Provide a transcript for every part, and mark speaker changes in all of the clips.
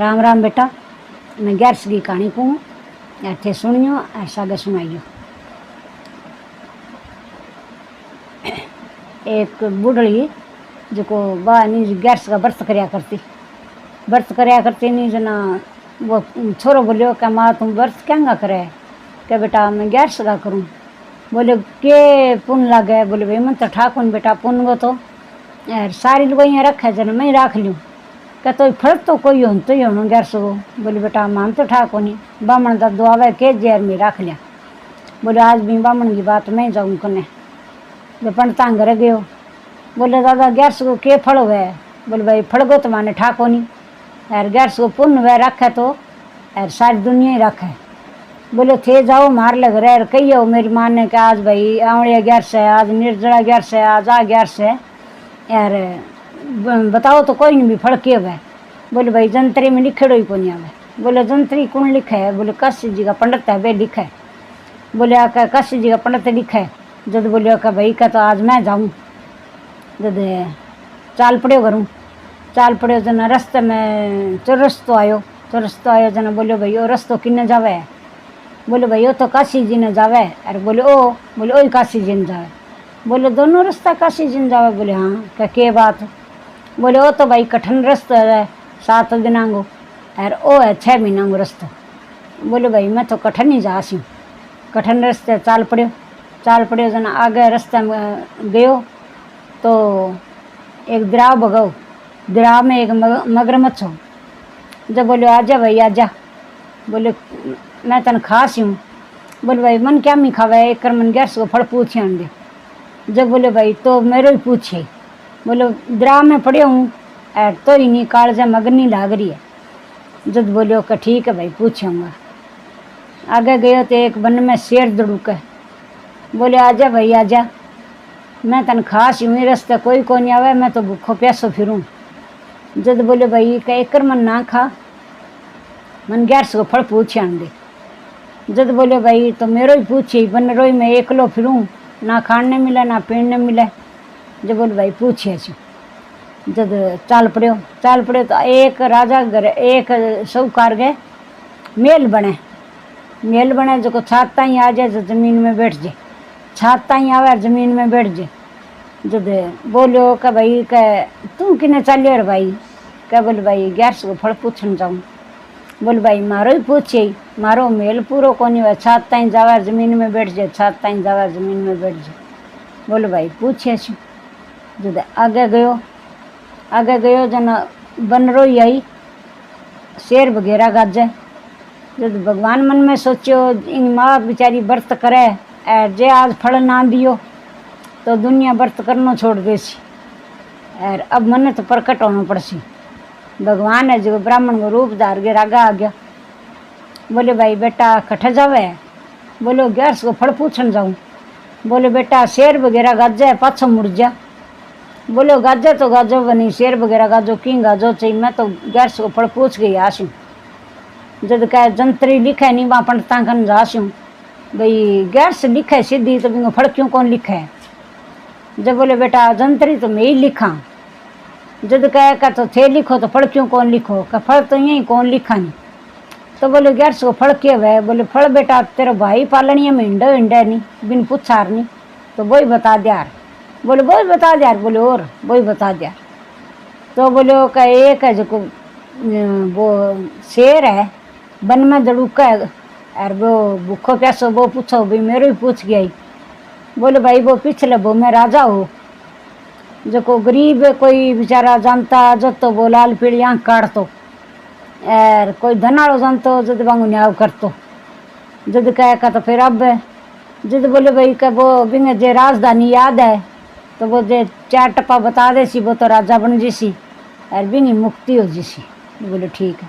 Speaker 1: राम राम बेटा, मैं गैरस की कहानी कहूँ थे सुनियो और सागे सुनाइयो। एक बुढ़ड़ी जो बा नी गैरस का व्रत करया करती नी जना वो छोरो बोलियो क्या माँ तुम व्रत क्या करे, क्या बेटा मैं गैरस का करूँ। बोले के पुन लागे, बोले भाई मन तो ठाकुन बेटा पुन गो तो यार सारी लुगाइयाँ रखे जन मैं राख लूँ, क्या तो फर्क तो कोई हो तो ही होना गैरस को। बोले बेटा मान तो ठाक होनी बामण का दुआवे के जेर में रख लिया। बोले आज भी बामण की बात मैं जाऊँ कने जो पंडिता घर गयो। बोले दादा गैरस को के फल हुए, बोले भाई फल गो तो माने ठाक होनी यार गैरस को पुण्य वह रखे तो यार सारी दुनिया ही रखे। बोले थे जाओ मार लग रहे यार कही मेरी माँ ने कि आज भाई आंवड़िया गैरस है, आज निर्जला गैरस है, आज आ गैरस है यार बताओ तो कोई नहीं भी फल के हुए। बोले भाई जंतरी में लिखेड़ो ही कोनी आवे। बोले जंतरी कौन लिखे है, बोले काशी जी का पंडित है वे लिखे। बोले आका काशी जी का पंडित लिखे। जब बोले आका भाई का तो आज मैं जाऊँ, जब चाल पड़ो करूँ, चाल पड़ो जना रास्ते में चौरस्तो आयो जना बोलो भाई ओ रस्तो किन्ने जावे है। बोले भाई ओ तो काशी जी ने जावे। अरे बोले ओ काशी जी ने जावे। बोले दोनों रास्ता काशी जी ने जावे। बोले हाँ क्या के बात। बोले ओ तो भाई कठिन रास्ता है 7 दिना को और ओ है 6 महीना को रास्ता। बोले भाई मैं तो कठिन ही जा सी, कठिन रास्ते चाल पड़ो जना आगे रास्ते में गयो तो एक दराव भगाओ, दराव में एक मगरमच्छ हो। जब बोले आजा भाई आजा, बोले मैं तन खास हूँ। बोले भाई मन क्या मी खावे एक कर मन गैरस को फल पूछे दे। जब बोले भाई तो मेरे ही पूछे। बोले दराव में पड़े हूँ और तो ही नहीं कालजा मगनी लाग रही है। जब बोले का ठीक है भाई पूछूंगा। आगे गयो तो एक वन में शेर दड़ूके। बोले आजा भाई आजा, मैं तन खास यूँ ही रास्ते कोई को नहीं आवे, मैं तो भूखो प्यासो फिरूँ। जब बोले भाई का एक मन ना खा मन गैरस को फल पूछे दे। जब बोले भाई तो मेरो ही पूछे बन रोई मैं एकलो फिरूँ, ना खाने मिले ना पीने मिले। जब बोले भाई पूछे जब चाल पड़ो तो एक राजा घर एक साहूकार गए मेल बने जो छात ताई आ जाए जो जमीन में बैठ जाए, छात ताई आवे जमीन में बैठ जाए। जब बोलो का भाई का तू किने चलियो रे भाई, क्या बोले भाई गैरस को फल पूछन जाऊँ। बोले भाई मारो ही पूछे मारो मेल पूरो कोनी हुआ, छात ताई जावा जमीन में बैठ जाए, छात ताई जावा जमीन में बैठ जाए। बोले भाई पूछे जब आगे गयो जना बन रोई आई शेर वगैरह गाजे। जब भगवान मन में सोचो इन माँ बेचारी व्रत करे और जे आज फल ना दियो तो दुनिया व्रत करना छोड़ देसी और अब मन तो प्रकट होना पड़सी। भगवान है जो ब्राह्मण को रूप धार के रागा आ गया। बोले भाई बेटा कठे जावे, बोलो गैरस को फल पूछन जाऊँ। बोले बेटा शेर वगैरह गाजे पाछो मुड़ जा। बोलो गाजो तो गाजो बनी शेर वगैरह गाजो की गाजो चाहिए, मैं तो गैरस को फल पूछ गई आशू। जब कह जंतरी लिखे नहीं वहाँ पंडिता कन जाशू भाई गैरस लिखे सीधी तो बिंगो फल क्यों कौन लिखे है। जब बोले बेटा जंतरी तो मैं ही लिखा। जब कह का तो थे लिखो तो फल क्यों कौन लिखो, का फल तो यही कौन लिखा नहीं। तो बोले गैरस को फल क्या है, बोले फल बेटा तेरा भाई पालनिया में हिंडा नहीं बिन पूछार नहीं तो वही बता दिया। बोले वही बता दिया। बोले और वही बता दिया। तो बोले का एक है जो वो शेर है वन में दड़ूका है और वो भूखो प्यासो वो पूछो भाई मेरे ही पूछ गया ही। बोले भाई वो पिछले वो मैं राजा हो जो को गरीब है कोई बेचारा जानता जो तो वो लाल पीली आँख काट तो और कोई धनाड़ो जानतो जद वांगू न्याव करतो। जद कह का तो फिर अब जद बोले भाई का वो बिंगे जे राजधानी याद है तो वो जे 4 टप्पा बता दे सी वो तो राजा बन जैसी और बिंगी मुक्ति हो जैसी। बोले ठीक है।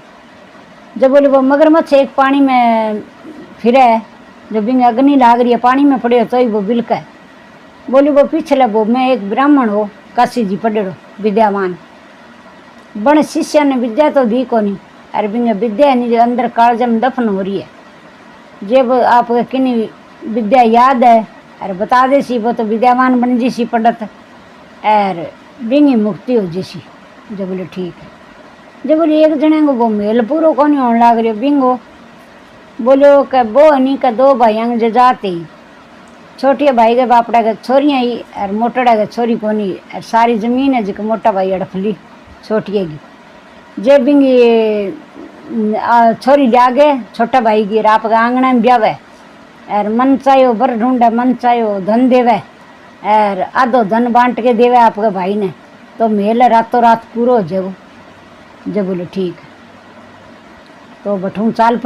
Speaker 1: जब बोले वो मगरमच्छ एक पानी में फिरे जो बिंगे अग्नि लाग रही है पानी में पड़े तो ही वो बिलका है। बोली वो पिछले वो मैं एक ब्राह्मण हो काशी जी पढ़ो विद्यावान बण शिष्य ने विद्या तो दी को नहीं अरे बिंगे विद्या नहीं जो अंदर कालज में दफन हो रही है। जब आप किन्नी विद्या याद है अरे बता दे सी वो तो विद्यावान बन जी सी पंडित और बिंगी मुक्ति हो जी सी। जो बोले ठीक है। जब बोले एक जने को वो मेल पूरो को नहीं होने लग रही बिंगो बोलो कि वो नहीं का दो भाई जो जाते ही छोटे भाई के बापड़ा के छोरियाँ ही और मोटड़ा के छोरी को नहीं और सारी जमीन है जिक मोटा भाई अड़फली छोटी की जे बिंगी छोरी लिया गए छोटा भाई की आप आंगना में ब्यावे और मन चाहो बर ढूंढे मन चाहो धन देवे और आधो धन बांट के देवे आपके भाई ने तो मेल रातों रात पूरा हो जाओ। जब बोले ठीक तो बठू चाल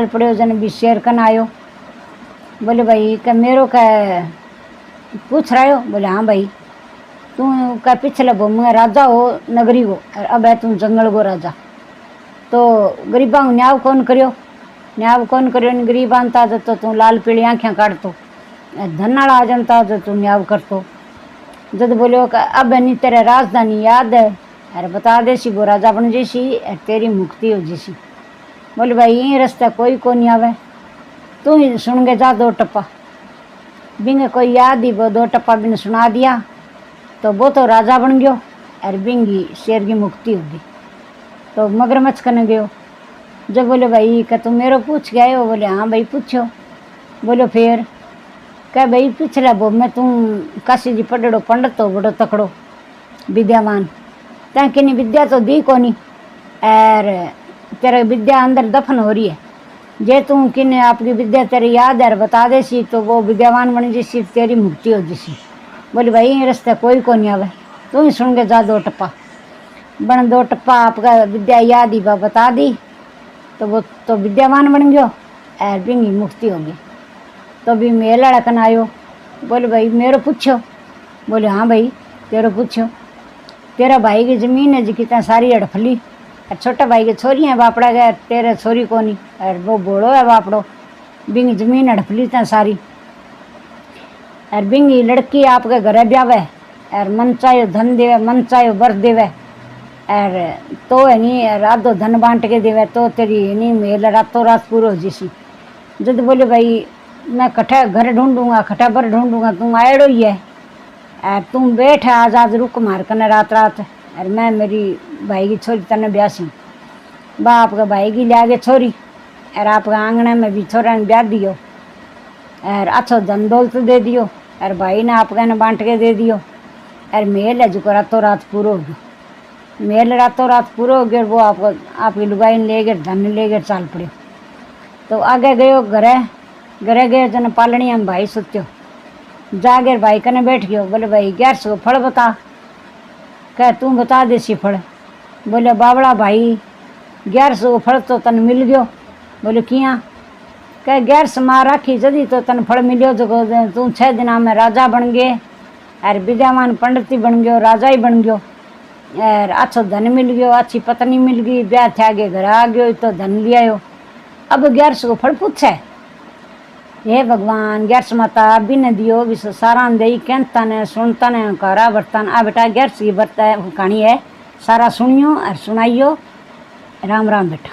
Speaker 1: पड़ो जन भी शेर कन आयो बोले भाई क्या मेरो का पूछ रहे हो बोले हाँ भाई तू का पिछले मैं राजा हो नगरी को और अब है तू जंगल को राजा तो गरीबा को न्याव कौन करियो गरीबा था तो तू लाल पीली आँखें काटतो धनाड़ा आ जनता तो तू न्याव करतो। जब बोलो का अब नहीं तेरे राजधानी याद है अरे बता दे सी वो राजा बन जैसी तेरी मुक्ति हो जैसी। बोले भाई ये रास्ता कोई को नहीं आवे तू ही सुन के जा दो टप्पा बिंग कोई याद ही वो दो टप्पा बिन सुना दिया तो वो तो राजा बन गयो और बिंगी शेर की मुक्ति होगी। तो मगरमच्छ करने गयो। जब बोले भाई क्या तुम मेरे पूछ गए हो बोले हाँ भाई पूछो। बोलो फिर क्या भाई पिछला वो मैं तुम काशी जी पढ़ो पंडित हो बड़ो तकड़ो विद्यावान तैं कि विद्या तो दी को नहीं और तेरा विद्या अंदर दफन हो रही है जे तू किन आपकी विद्या तेरी याद है बता दे सी तो वो विद्यावान बन जैसी तेरी मुक्ति हो जैसी। बोले भाई ये रास्ते कोई को नहीं आवे तू ही सुन के जा दो टप्पा बन दो टप्पा आपका विद्या याद ही बता दी तो वो तो विद्यावान बन गयो और बिंगी मुक्ति होगी। तो भी मेला लड़कन आयो बोले भाई मेरे पूछो बोले हाँ भाई तेरे पूछो तेरा भाई की ज़मीन है जी कितना सारी अड़फली और छोटा भाई के छोरी है बापड़ा गया तेरे छोरी को नहीं और वो बोड़ो है बापड़ो बिंगी ज़मीन अड़फली इतना सारी और बिंगी लड़की आपके घरे ब्यावे और मन चाहे धन देवे मन चाहे बर देवे और तो है नहीं रातों धन बांट के देवे तो तेरी नहीं मेल रातों रात पूरा हो जैसी। जब बोले भाई मैं कट्ठा घर ढूंढूंगा कट्ठा बर ढूंढूंगा तुम आएड़ो ही है और तुम बैठ आज रुक मार करने रात और मैं मेरी भाई की छोरी तने ब्यासी बा आपका भाई की लिया छोरी और आपका आंगने में भी छोरा ने ब्याह दियो और अच्छो धन दौलत दे दियो और भाई ने आपका ने बांट के दे दियो और मेल है जो रातों रात पूरा हो गया। मेल रातों रात पूरा हो गया वो आपको आपकी लुगाई ले गए धन ले गए चाल पड़े। तो आगे गयो घरे गए जन पालनी हम भाई सुत्यो जागे भाई कने बैठ गयो। बोले भाई 1100 फल बता कह तू बता दे सी फल। बोले बावड़ा भाई 1100 फल तो तन मिल गयो। बोले किया कह 1100 मार राखी जदी तो तन फल मिलो जो तू 6 दिना में राजा बन गए और विद्यावान पंडित बन गयो राजा ही बन गयो और अच्छो धन मिल गयो अच्छी पत्नी मिल गई ब्याह थे आगे घर आ गयो तो धन लिया। अब 1100 फल पूछे हे भगवान 1100 माता अभी न दियो विश्व सारा दे कहता ने सुनता ने कारा बर्तन आ बेटा 1100 की बर्ता कहानी है सारा सुनियो और सुनाइयो। राम राम बेटा।